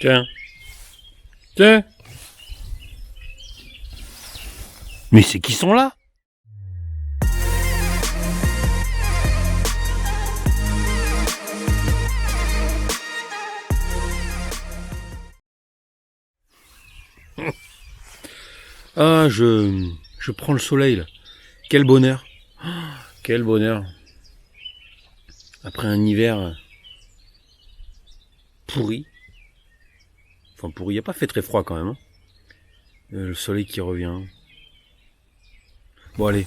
Tiens. Tiens. Mais c'est qui sont là? Ah, je prends le soleil là. Quel bonheur. Quel bonheur. Après un hiver pourri. Enfin pourri, il n'y a pas fait très froid quand même. Hein. Le soleil qui revient. Bon allez.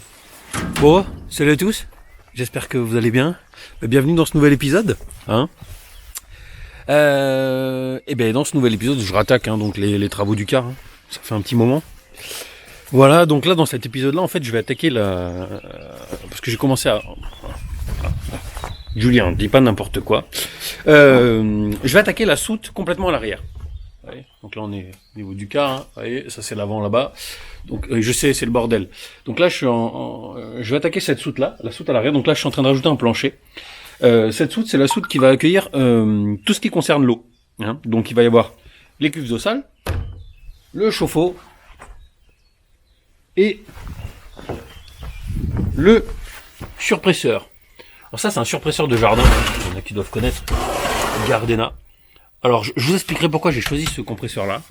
Bon, salut à tous. J'espère que vous allez bien. Bienvenue dans ce nouvel épisode. Hein. Et bien dans ce nouvel épisode, je rattaque donc les travaux du car. Hein. Ça fait un petit moment. Voilà, donc là dans cet épisode-là, en fait, je vais attaquer parce que j'ai commencé à... Julien, dis pas n'importe quoi. Je vais attaquer la soute complètement à l'arrière. Donc là on est au niveau du car, hein. Vous voyez, ça c'est l'avant là-bas. Donc je sais, c'est le bordel. Donc là je vais attaquer cette soute là, la soute à l'arrière. Donc là je suis en train de rajouter un plancher. Cette soute, c'est la soute qui va accueillir tout ce qui concerne l'eau. Hein. Donc il va y avoir les cuves d'eau sale, le chauffe-eau et le surpresseur. Alors ça c'est un surpresseur de jardin, hein. Il y en a qui doivent connaître, Gardena. Alors je vous expliquerai pourquoi j'ai choisi ce compresseur là,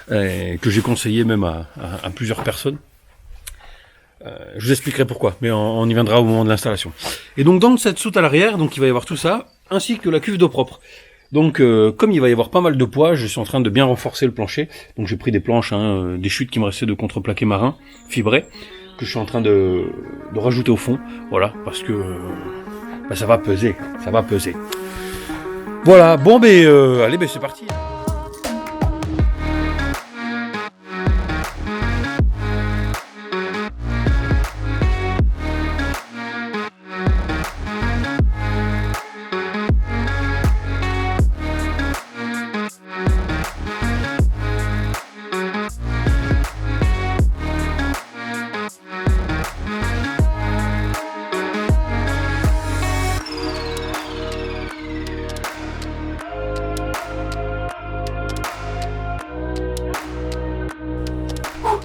que j'ai conseillé même à plusieurs personnes. Je vous expliquerai pourquoi, mais on y viendra au moment de l'installation. Et donc dans cette soute à l'arrière, donc il va y avoir tout ça, ainsi que la cuve d'eau propre. Donc comme il va y avoir pas mal de poids, je suis en train de bien renforcer le plancher. Donc j'ai pris des planches, hein, des chutes qui me restaient de contreplaqué marin, fibré, que je suis en train de rajouter au fond. Voilà, parce que ça va peser, ça va peser. Voilà, bon allez, c'est parti.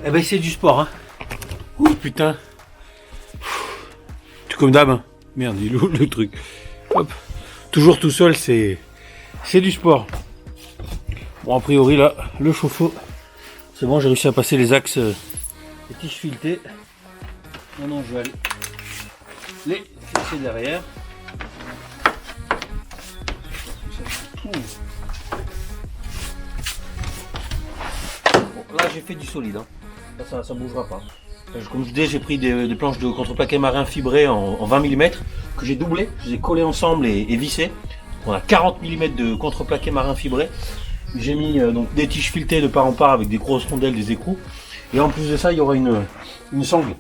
Eh ben c'est du sport, hein. Ouh, putain. Tout comme d'hab, hein. Merde, il est où le truc? Hop. Toujours tout seul, c'est du sport. Bon, a priori, là, le chauffe-eau, c'est bon, j'ai réussi à passer les axes, les tiges filetées. Maintenant, je vais aller les fixer derrière. Bon, là, j'ai fait du solide, hein. Ça bougera pas. Comme je disais, j'ai pris des planches de contreplaqué marin fibré en 20 mm que j'ai doublé, je les ai collés ensemble et vissés. On a 40 mm de contreplaqué marin fibré. J'ai mis donc des tiges filetées de part en part avec des grosses rondelles, des écrous. Et en plus de ça, il y aura une sangle.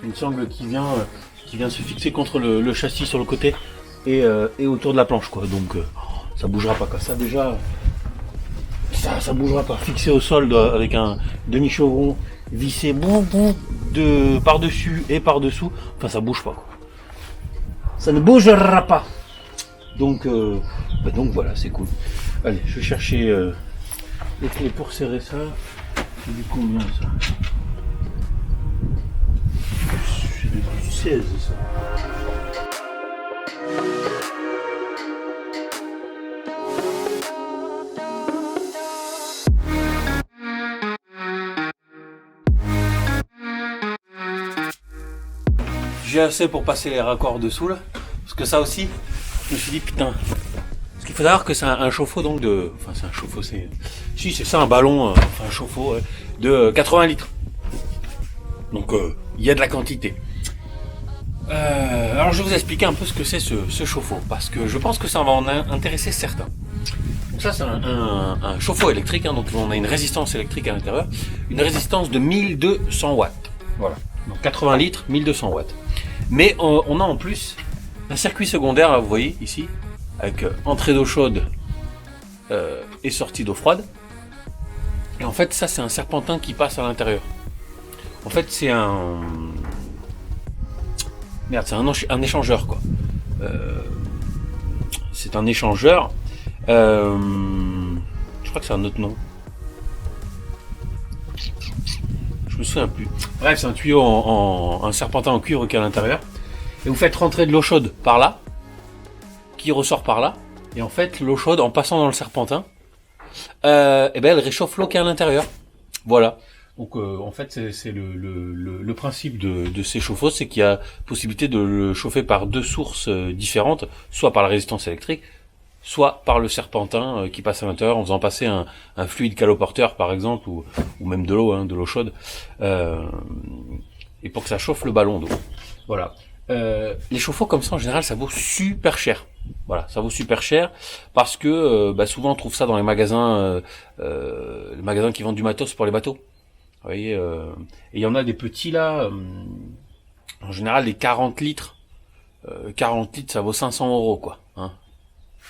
Une sangle qui vient se fixer contre le châssis sur le côté et autour de la planche, quoi. Donc ça bougera pas, quoi. Ça déjà... Ça bougera pas. Fixé au sol avec un demi-chevron vissé de par-dessus et par-dessous. Enfin, ça bouge pas, quoi. Ça ne bougera pas. Donc voilà, c'est cool. Allez, je vais chercher les clés pour serrer ça. C'est du combien ça? C'est du 16 ça. J'ai assez pour passer les raccords dessous là, parce que ça aussi, je me suis dit putain, parce qu'il faut savoir que c'est un chauffe-eau donc c'est un chauffe-eau, c'est ça un ballon, un chauffe-eau de 80 litres. Donc il y a de la quantité. Alors je vais vous expliquer un peu ce que c'est ce chauffe-eau, parce que je pense que ça va en intéresser certains. Donc ça c'est un chauffe-eau électrique, hein, donc on a une résistance électrique à l'intérieur, une résistance de 1200 watts. Voilà, donc 80 litres, 1200 watts. Mais on a en plus un circuit secondaire, là, vous voyez ici, avec entrée d'eau chaude et sortie d'eau froide. Et en fait, ça c'est un serpentin qui passe à l'intérieur. En fait, c'est c'est un échangeur, quoi. C'est un échangeur crois que c'est un autre nom. Je me souviens plus. Bref, c'est un tuyau un serpentin en cuivre qui est à l'intérieur. Et vous faites rentrer de l'eau chaude par là, qui ressort par là. Et en fait, l'eau chaude, en passant dans le serpentin, elle réchauffe l'eau qui est à l'intérieur. Voilà. Donc en fait, c'est le principe de ces chauffe-eau, c'est qu'il y a possibilité de le chauffer par deux sources différentes, soit par la résistance électrique, soit par le serpentin qui passe à l'intérieur en faisant passer un fluide caloporteur par exemple, ou même de l'eau chaude, et pour que ça chauffe le ballon d'eau. Voilà. Les chauffe-eau comme ça en général ça vaut super cher. Voilà, ça vaut super cher parce que souvent on trouve ça dans les magasins qui vendent du matos pour les bateaux. Vous voyez, et il y en a des petits là, en général les 40 litres. 40 litres ça vaut 500 € quoi. Hein.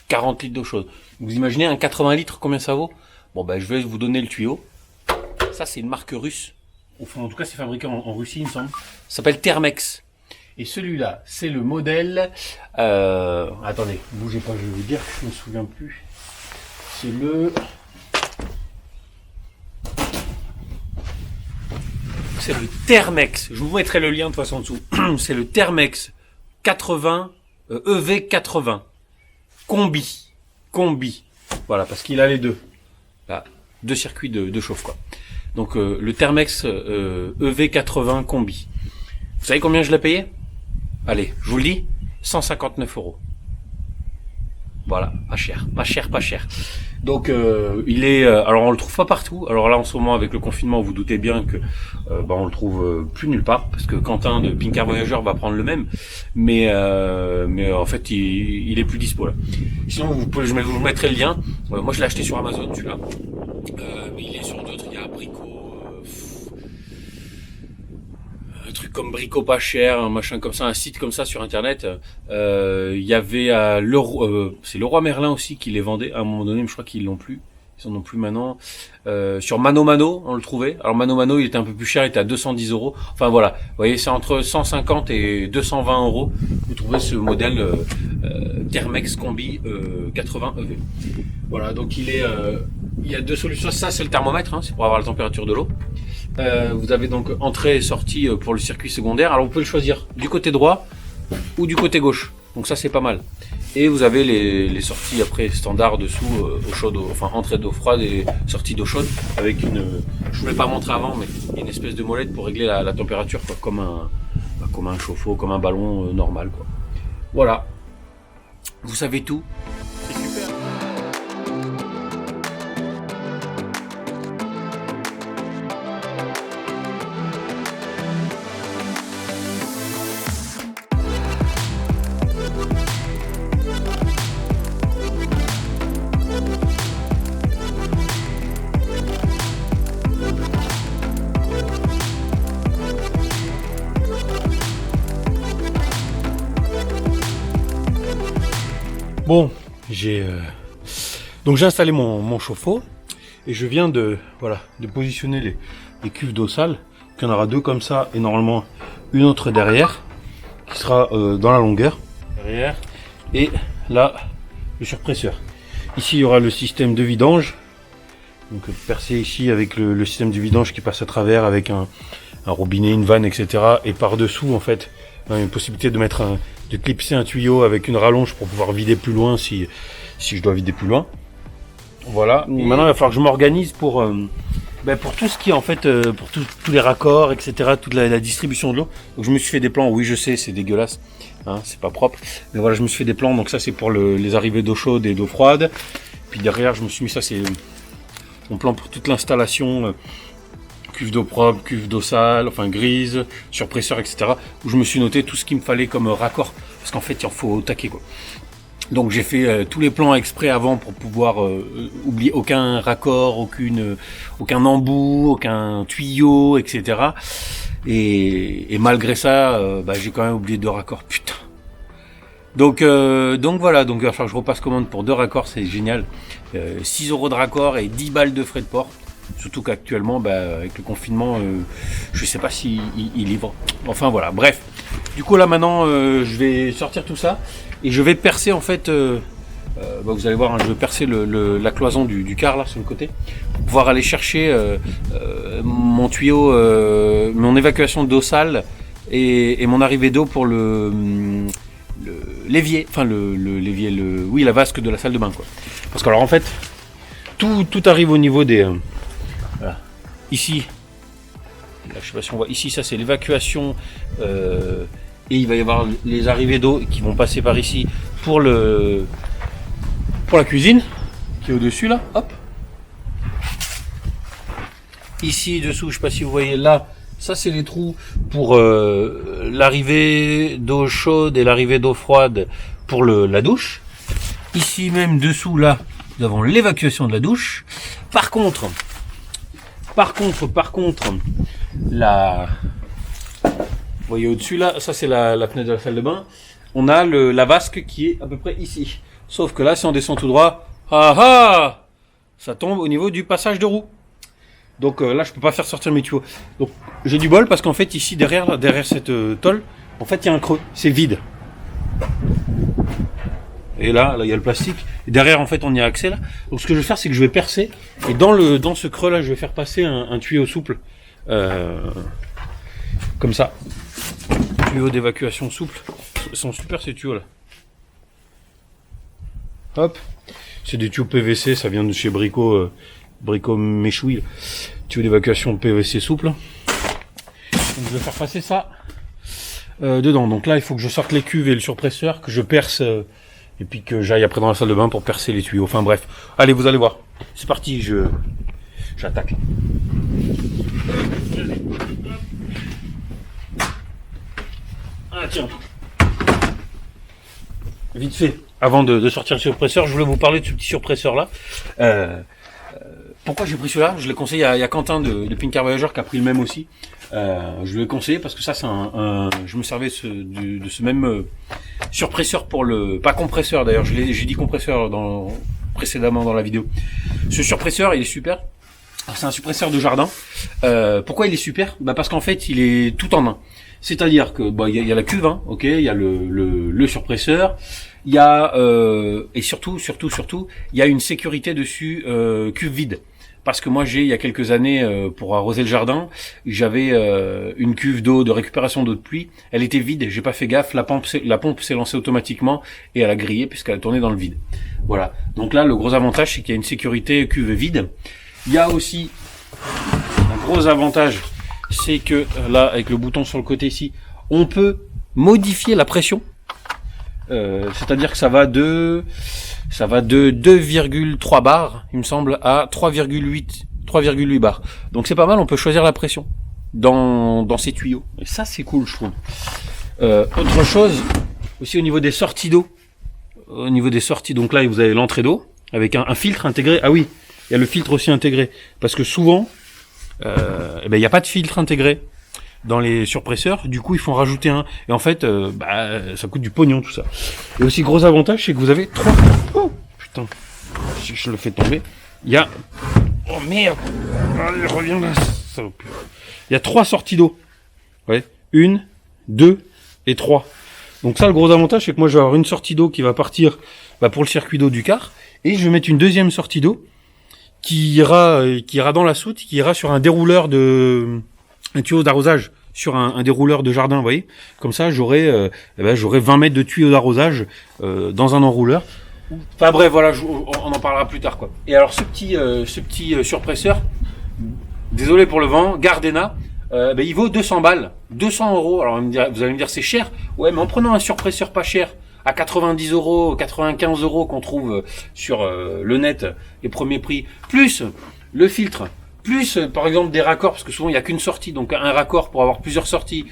40 litres d'eau chaude. Vous imaginez un 80 litres combien ça vaut? Bon je vais vous donner le tuyau. Ça c'est une marque russe. Enfin en tout cas c'est fabriqué en Russie il me semble. Ça s'appelle Thermex. Et celui-là, c'est le modèle... attendez, bougez pas, je vais vous dire, je me souviens plus. C'est le... Thermex. Je vous mettrai le lien de toute façon en dessous. C'est le Thermex 80, EV80. Combi. Voilà, parce qu'il a les deux. Là, deux circuits de chauffe, quoi. Donc, le Thermex EV80 Combi. Vous savez combien je l'ai payé? Allez, je vous le dis, 159 €. Voilà, pas cher. Donc il est, alors on le trouve pas partout. Alors là en ce moment avec le confinement, vous doutez bien que on le trouve plus nulle part parce que Quentin de Pink Car Voyageur va prendre le même, mais en fait il est plus dispo là. Sinon je vous mettrai le lien. Moi je l'ai acheté sur Amazon celui-là, mais il est sur d'autres. Il y a Brico. Un truc comme Brico pas cher, un machin comme ça, un site comme ça sur internet. Il y avait c'est Leroy Merlin aussi qui les vendait à un moment donné, mais je crois qu'ils l'ont plus. Ils en ont plus maintenant. Sur Mano Mano, on le trouvait. Alors Mano Mano, il était un peu plus cher, il était à 210 €. Enfin voilà, vous voyez, c'est entre 150 et 220 €. Vous trouvez ce modèle Thermex Combi 80 EV. Voilà, donc il y a deux solutions. Ça, c'est le thermomètre, hein, c'est pour avoir la température de l'eau. Vous avez donc entrée et sortie pour le circuit secondaire. Alors vous pouvez le choisir du côté droit ou du côté gauche. Donc ça c'est pas mal. Et vous avez les sorties après standard dessous, eau chaude, enfin entrée d'eau froide et sortie d'eau chaude avec une. Je ne voulais pas montrer avant, mais une espèce de molette pour régler la température, quoi, comme un chauffe-eau, comme un ballon normal, quoi. Voilà. Vous savez tout. C'est super. Bon, j'ai installé mon chauffe-eau et je viens de positionner les cuves d'eau sale. Il y en aura deux comme ça et normalement une autre derrière qui sera dans la longueur derrière, et là le surpresseur. Ici il y aura le système de vidange, donc percé ici avec le système de vidange qui passe à travers avec un robinet, une vanne, etc. Et par dessous en fait une possibilité de clipser un tuyau avec une rallonge pour pouvoir vider plus loin si je dois vider plus loin. Voilà. Et maintenant il va falloir que je m'organise pour tout ce qui est en fait pour tous les raccords, etc. toute la distribution de l'eau. Donc je me suis fait des plans. Oui, je sais, c'est dégueulasse, hein, c'est pas propre, mais voilà, je me suis fait des plans. Donc ça c'est pour les arrivées d'eau chaude et d'eau froide. Puis derrière je me suis mis, ça c'est mon plan pour toute l'installation, cuve d'eau propre, cuve d'eau sale, enfin grise, surpresseur, etc. Où je me suis noté tout ce qu'il me fallait comme raccord, parce qu'en fait il en faut au taquet, quoi. Donc j'ai fait tous les plans exprès avant pour pouvoir oublier aucun raccord, aucun embout, aucun tuyau, etc. Et malgré ça, j'ai quand même oublié 2 raccords, putain. Donc voilà, donc il va falloir que je repasse commande pour 2 raccords, c'est génial. 6 € de raccord et 10 balles de frais de port. Surtout qu'actuellement, avec le confinement, je sais pas s'ils livrent. Enfin voilà, bref. Du coup là maintenant, je vais sortir tout ça et je vais percer en fait vous allez voir, hein, je vais percer la cloison du car là sur le côté pour pouvoir aller chercher mon tuyau, mon évacuation d'eau sale et mon arrivée d'eau pour le l'évier, enfin l'évier, oui, la vasque de la salle de bain, quoi. Parce que alors en fait, tout arrive au niveau des voilà. Ici, là, je sais pas si on voit ici, ça c'est l'évacuation et il va y avoir les arrivées d'eau qui vont passer par ici pour la cuisine qui est au-dessus là, hop. Ici dessous, je sais pas si vous voyez là, ça c'est les trous pour l'arrivée d'eau chaude et l'arrivée d'eau froide pour la douche. Ici même dessous là, nous avons l'évacuation de la douche. Par contre, la, vous voyez au-dessus là, ça c'est la fenêtre de la salle de bain. On a la vasque qui est à peu près ici. Sauf que là, si on descend tout droit, ça tombe au niveau du passage de roue. Donc là, je peux pas faire sortir mes tuyaux. Donc j'ai du bol parce qu'en fait ici derrière cette tôle, en fait il y a un creux, c'est vide. Et là il y a le plastique. Et derrière en fait on y a accès là. Donc ce que je vais faire, c'est que je vais percer et dans ce creux là, je vais faire passer un tuyau souple, comme ça. Tuyau d'évacuation souple. Ils sont super ces tuyaux là. Hop, c'est des tuyaux PVC, ça vient de chez Brico Méchoui, tuyau d'évacuation PVC souple. Donc, je vais faire passer ça dedans. Donc là, il faut que je sorte les cuves et le surpresseur, que je perce et puis que j'aille après dans la salle de bain pour percer les tuyaux. Enfin bref, allez, vous allez voir. C'est parti, j'attaque. Ah tiens. Vite fait, avant de sortir le surpresseur, je voulais vous parler de ce petit surpresseur là. Pourquoi j'ai pris celui-là? Je l'ai conseillé, il y a Quentin de Pinker Voyageur qui a pris le même aussi. Je l'ai conseillé parce que ça c'est je me servais de ce même surpresseur pour pas compresseur d'ailleurs, j'ai dit compresseur précédemment dans la vidéo. Ce surpresseur il est super. C'est un suppresseur de jardin. Pourquoi il est super? Parce qu'en fait il est tout en un. C'est-à-dire que il y a la cuve, hein, ok, il y a le surpresseur, il y a et surtout il y a une sécurité dessus, cuve vide. Parce que moi il y a quelques années pour arroser le jardin, j'avais une cuve d'eau de récupération d'eau de pluie, elle était vide, j'ai pas fait gaffe, la pompe s'est lancée automatiquement et elle a grillé puisqu'elle a tourné dans le vide. Voilà. Donc là le gros avantage c'est qu'il y a une sécurité cuve vide. Il y a aussi un gros avantage, c'est que là, avec le bouton sur le côté ici, on peut modifier la pression. C'est-à-dire que ça va de 2,3 bars, il me semble, à 3,8 bars. Donc c'est pas mal, on peut choisir la pression dans ces tuyaux. Et ça, c'est cool, je trouve. Autre chose, aussi au niveau des sorties d'eau. Au niveau des sorties, donc là, vous avez l'entrée d'eau avec un filtre intégré. Ah oui, il y a le filtre aussi intégré. Parce que souvent, il n'y a pas de filtre intégré dans les surpresseurs, du coup ils font rajouter un, et en fait ça coûte du pognon tout ça. Et aussi gros avantage, c'est que vous avez 3, oh putain, si je le fais tomber, il y a, oh merde, allez reviens là, salope. Il y a 3 sorties d'eau, ouais, 1, 2 et 3. Donc ça, le gros avantage, c'est que moi je vais avoir une sortie d'eau qui va partir pour le circuit d'eau du car, et je vais mettre une deuxième sortie d'eau qui ira dans la soute, qui ira sur un dérouleur un tuyau d'arrosage, sur un dérouleur de jardin, vous voyez. Comme ça, j'aurai 20 mètres de tuyau d'arrosage dans un enrouleur. Enfin bref, voilà, on en parlera plus tard, quoi. Et alors ce petit surpresseur, désolé pour le vent, Gardena, il vaut 200 balles, 200 €. Alors vous allez me dire c'est cher. Ouais, mais en prenant un surpresseur pas cher, à 90 €, 95 € qu'on trouve sur le net, les premiers prix, plus le filtre, plus par exemple des raccords, parce que souvent il n'y a qu'une sortie, donc un raccord pour avoir plusieurs sorties,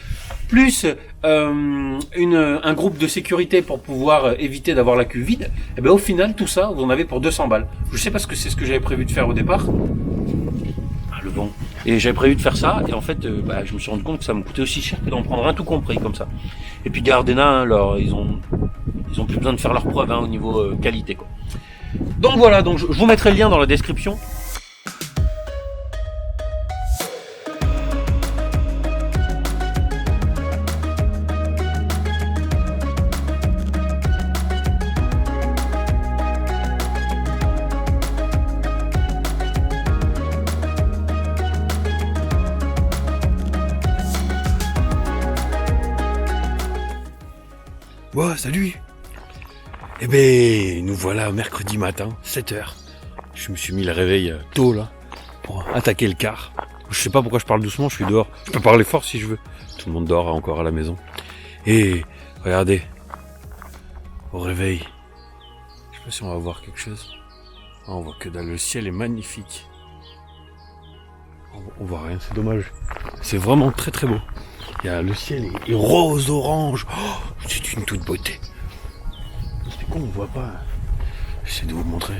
plus un groupe de sécurité pour pouvoir éviter d'avoir la cuve vide, et au final tout ça vous en avez pour 200 balles. Je sais pas ce que c'est, ce que j'avais prévu de faire au départ. Le vent. Et j'avais prévu de faire ça, et en fait je me suis rendu compte que ça me coûtait aussi cher que d'en prendre un tout compris comme ça. Et puis Gardena, alors ils ont plus besoin de faire leurs preuves au niveau qualité, quoi. Donc voilà, donc je vous mettrai le lien dans la description. Ouais, salut. Eh ben, nous voilà mercredi matin, 7h. Je me suis mis le réveil tôt là, pour attaquer le car. Je sais pas pourquoi je parle doucement, je suis dehors. Je peux parler fort si je veux. Tout le monde dort encore à la maison. Et regardez, au réveil, je sais pas si on va voir quelque chose. Ah, on voit que dalle, le ciel est magnifique. On voit rien, c'est dommage. C'est vraiment très très beau. Le ciel est rose, orange. Oh, c'est une toute beauté. C'est con, on voit pas. J'essaie de vous le montrer.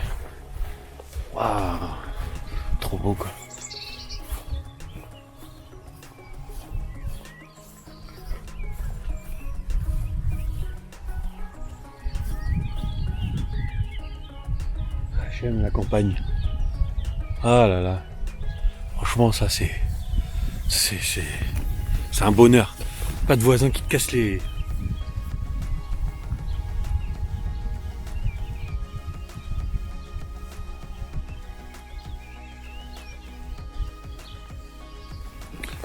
Waouh, trop beau quoi. J'aime la campagne. Ah là là. Franchement, ça c'est un bonheur. Pas de voisins qui te cassent les...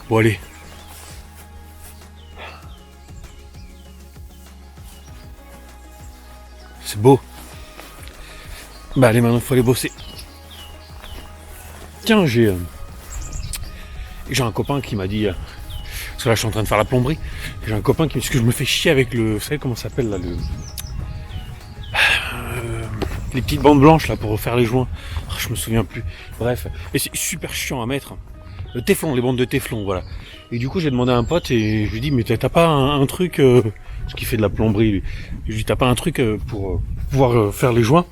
Bon allez. C'est beau. Bah allez, maintenant il faut aller bosser. Tiens, j'ai un copain qui m'a dit... parce que là je suis en train de faire la plomberie. J'ai un copain qui... parce que je me fais chier avec le... vous savez comment ça s'appelle là, les petites bandes blanches là pour faire les joints. Oh, je me souviens plus. Bref. Et c'est super chiant à mettre. Le téflon, les bandes de téflon, voilà. Et du coup j'ai demandé à un pote et je lui ai dit mais t'as pas un truc... parce qu'il fait de la plomberie lui. Je lui ai dit t'as pas un truc pour pouvoir faire les joints.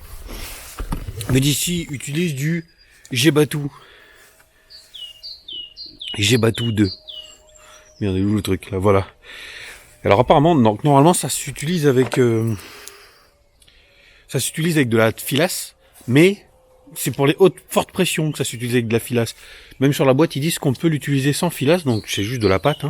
Il m'a dit si, utilise du G-Batou. G-Batou 2. Merde, il est où le truc là, voilà. Alors apparemment, donc, normalement ça s'utilise avec de la filasse, mais c'est pour les hautes fortes pressions que ça s'utilise avec de la filasse. Même sur la boîte ils disent qu'on peut l'utiliser sans filasse, donc c'est juste de la pâte.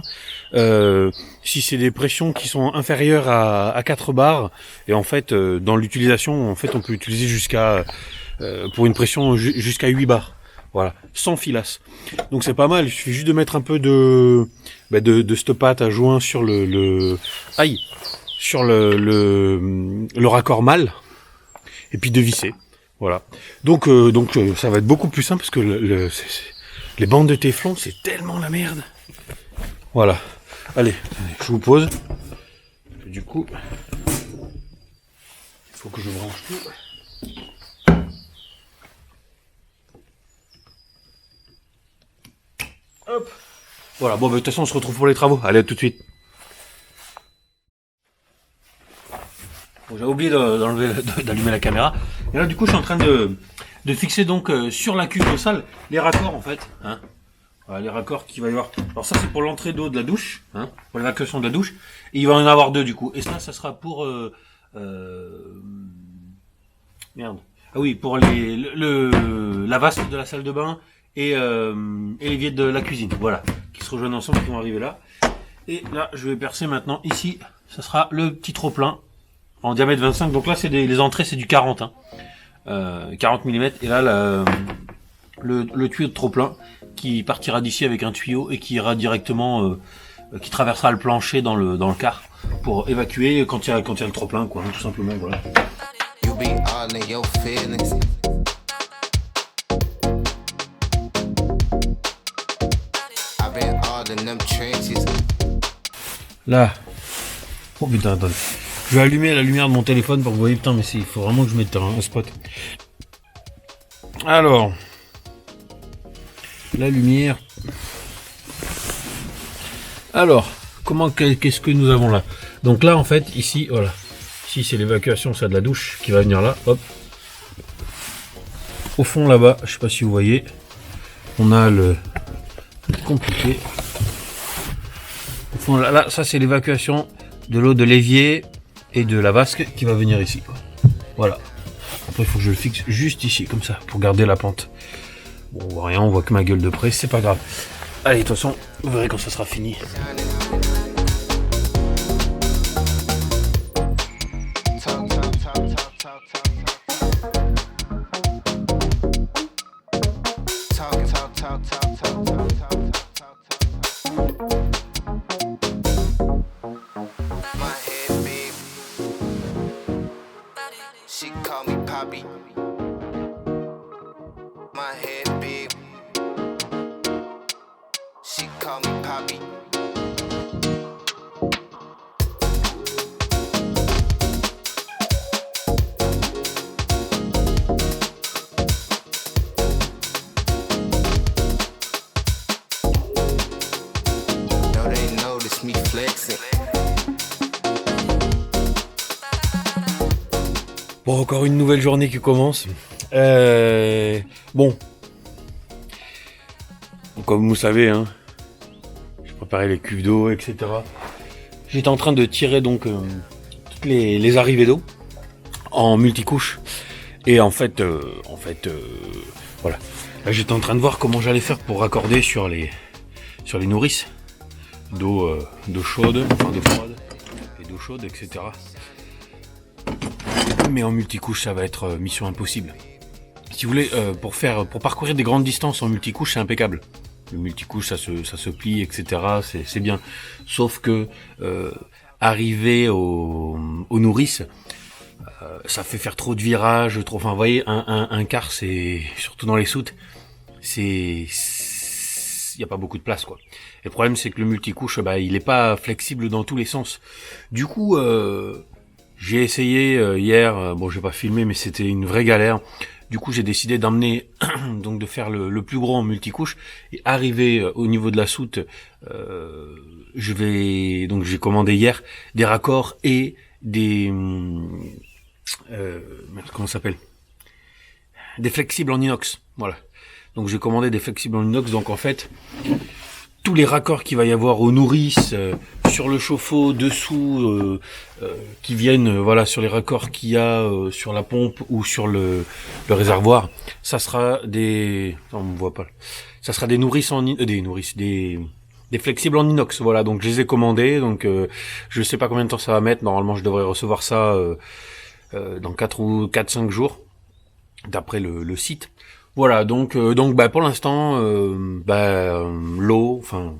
Si c'est des pressions qui sont inférieures à 4 bars, et en fait dans l'utilisation, en fait on peut l'utiliser jusqu'à pour une pression jusqu'à 8 bars. Voilà, sans filasse. Donc c'est pas mal, il suffit juste de mettre un peu de cette pâte à joint sur sur le raccord mâle, et puis de visser. Voilà. Donc ça va être beaucoup plus simple parce que les bandes de téflon, c'est tellement la merde. Voilà. Allez, je vous pose. Du coup, il faut que je branche tout. Hop. Voilà, bon, de toute façon, on se retrouve pour les travaux. Allez, à tout de suite. Bon, j'ai oublié d'allumer la caméra. Et là, du coup, je suis en train de fixer donc sur la cuve de salle les raccords, en fait. Voilà, les raccords qu'il va y avoir. Alors ça, c'est pour l'entrée d'eau de la douche, pour l'évacuation de la douche. Et il va y en avoir 2, du coup. Et ça sera pour... merde. Ah oui, pour la vasque de la salle de bain et l'évier de la cuisine, voilà, qui se rejoignent ensemble, qui vont arriver là. Et là, je vais percer maintenant ici, ça sera le petit trop-plein en diamètre 25. Donc là, c'est les entrées, c'est du 40, 40 mm. Et là, le tuyau de trop-plein qui partira d'ici avec un tuyau et qui ira directement, qui traversera le plancher dans le car pour évacuer quand il y a le trop-plein, quoi, tout simplement, voilà. Là, oh putain, attendez. Je vais allumer la lumière de mon téléphone pour que vous voyez, putain, mais il faut vraiment que je mette un spot. Alors, la lumière. Alors, qu'est-ce que nous avons là? Donc là, en fait, ici, voilà. Ici, c'est l'évacuation, ça, de la douche qui va venir là, hop. Au fond, là-bas, je sais pas si vous voyez, on a le compliqué. Au fond, là, ça, c'est l'évacuation de l'eau de l'évier et de la vasque qui va venir ici. Voilà. Après, il faut que je le fixe juste ici, comme ça, pour garder la pente. Bon, on voit rien, on voit que ma gueule de près, c'est pas grave. Allez, de toute façon, vous verrez quand ça sera fini. watch me flex it. Bon, encore une nouvelle journée qui commence. Bon. Comme vous savez, hein, j'ai préparé les cuves d'eau, etc. J'étais en train de tirer donc toutes les arrivées d'eau en multicouche. Et en fait, voilà. Là, j'étais en train de voir comment j'allais faire pour raccorder sur les nourrices d'eau chaude, enfin d'eau froide et d'eau chaude, etc. Mais en multicouche, ça va être mission impossible. Si vous voulez, pour parcourir des grandes distances en multicouche, c'est impeccable. Le multicouche, ça se plie, etc. C'est bien. Sauf que arriver aux nourrices, ça fait faire trop de virages, trop. Enfin, vous voyez, un quart, c'est surtout dans les soutes, il y a pas beaucoup de place, quoi. Et le problème, c'est que le multicouche, il est pas flexible dans tous les sens. Du coup, j'ai essayé hier. Bon, j'ai pas filmé, mais c'était une vraie galère. Du coup, j'ai décidé d'emmener, donc de faire le plus gros en multicouche et arriver au niveau de la soute. J'ai commandé hier des raccords et des comment ça s'appelle, des flexibles en inox. Voilà. Donc j'ai commandé des flexibles en inox. Donc en fait, tous les raccords qu'il va y avoir aux nourrices, sur le chauffe-eau, dessous, qui viennent, voilà, sur les raccords qu'il y a sur la pompe ou sur le réservoir, ça sera des, non, on me voit pas. Ça sera des nourrices des flexibles en inox. Voilà, donc je les ai commandés. Donc je sais pas combien de temps ça va mettre. Normalement, je devrais recevoir ça dans 4-5 jours, d'après le site. Voilà, donc pour l'instant, l'eau, enfin,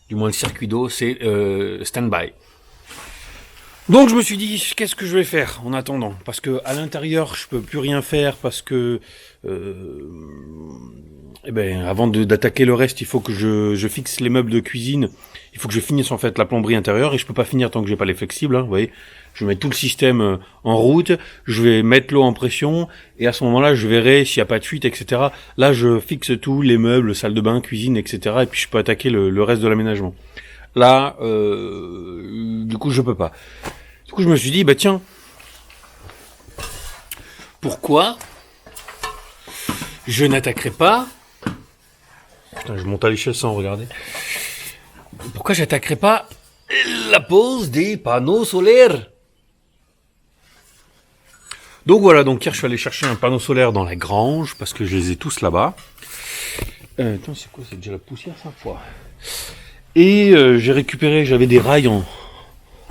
du moins le circuit d'eau, c'est stand-by. Donc je me suis dit, qu'est-ce que je vais faire en attendant? Parce que à l'intérieur, je peux plus rien faire parce que avant d'attaquer le reste, il faut que je fixe les meubles de cuisine. Il faut que je finisse en fait la plomberie intérieure et je peux pas finir tant que j'ai pas les flexibles. Hein, vous voyez, je vais mettre tout le système en route, je vais mettre l'eau en pression et à ce moment-là, je verrai s'il y a pas de fuite, etc. Là, je fixe tout, les meubles, salle de bain, cuisine, etc. Et puis je peux attaquer le reste de l'aménagement. Là, du coup, je peux pas. Du coup, je me suis dit, tiens, pourquoi je n'attaquerai pas? Putain, je monte à l'échelle sans regarder. Pourquoi j'attaquerai pas la pose des panneaux solaires? Donc voilà, donc hier je suis allé chercher un panneau solaire dans la grange parce que je les ai tous là-bas. Attends, c'est quoi? C'est déjà la poussière, ça? Fois. Et j'avais des rails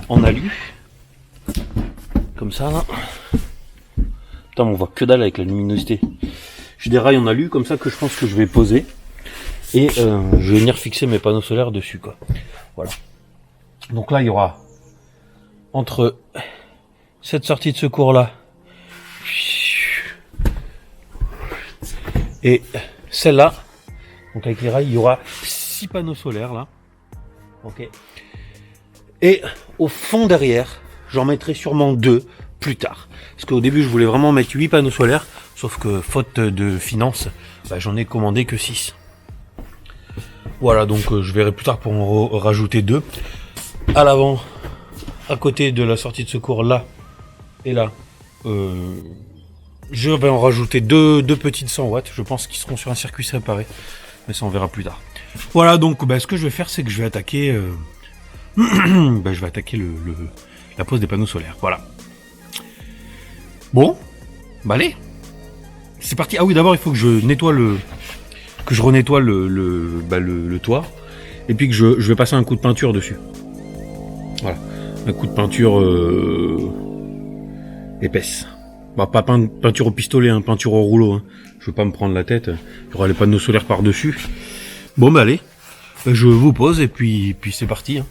en alu. Comme ça, là. Putain, on voit que dalle avec la luminosité. J'ai des rails en alu comme ça que je pense que je vais poser. Et je vais venir fixer mes panneaux solaires dessus, quoi. Voilà. Donc là, il y aura entre cette sortie de secours là et celle-là, donc avec les rails, il y aura 6 panneaux solaires là. Ok. Et au fond derrière, j'en mettrai sûrement 2 plus tard. Parce qu'au début, je voulais vraiment mettre 8 panneaux solaires, sauf que faute de finances, j'en ai commandé que 6. Voilà, donc je verrai plus tard pour en rajouter 2. À l'avant, à côté de la sortie de secours là et là, je vais en rajouter deux petites 100 watts. Je pense qu'ils seront sur un circuit séparé, mais ça on verra plus tard. Voilà, donc ce que je vais faire, c'est que je vais attaquer, la pose des panneaux solaires. Voilà. Bon, allez, c'est parti. Ah oui, d'abord il faut que je nettoie renettoie le toit, et puis que je vais passer un coup de peinture dessus. Voilà, un coup de peinture épaisse. Pas peinture au pistolet, hein, peinture au rouleau. Hein. Je veux pas me prendre la tête. Il y aura les panneaux solaires par dessus. Bon allez, je vous pose et puis c'est parti. Hein.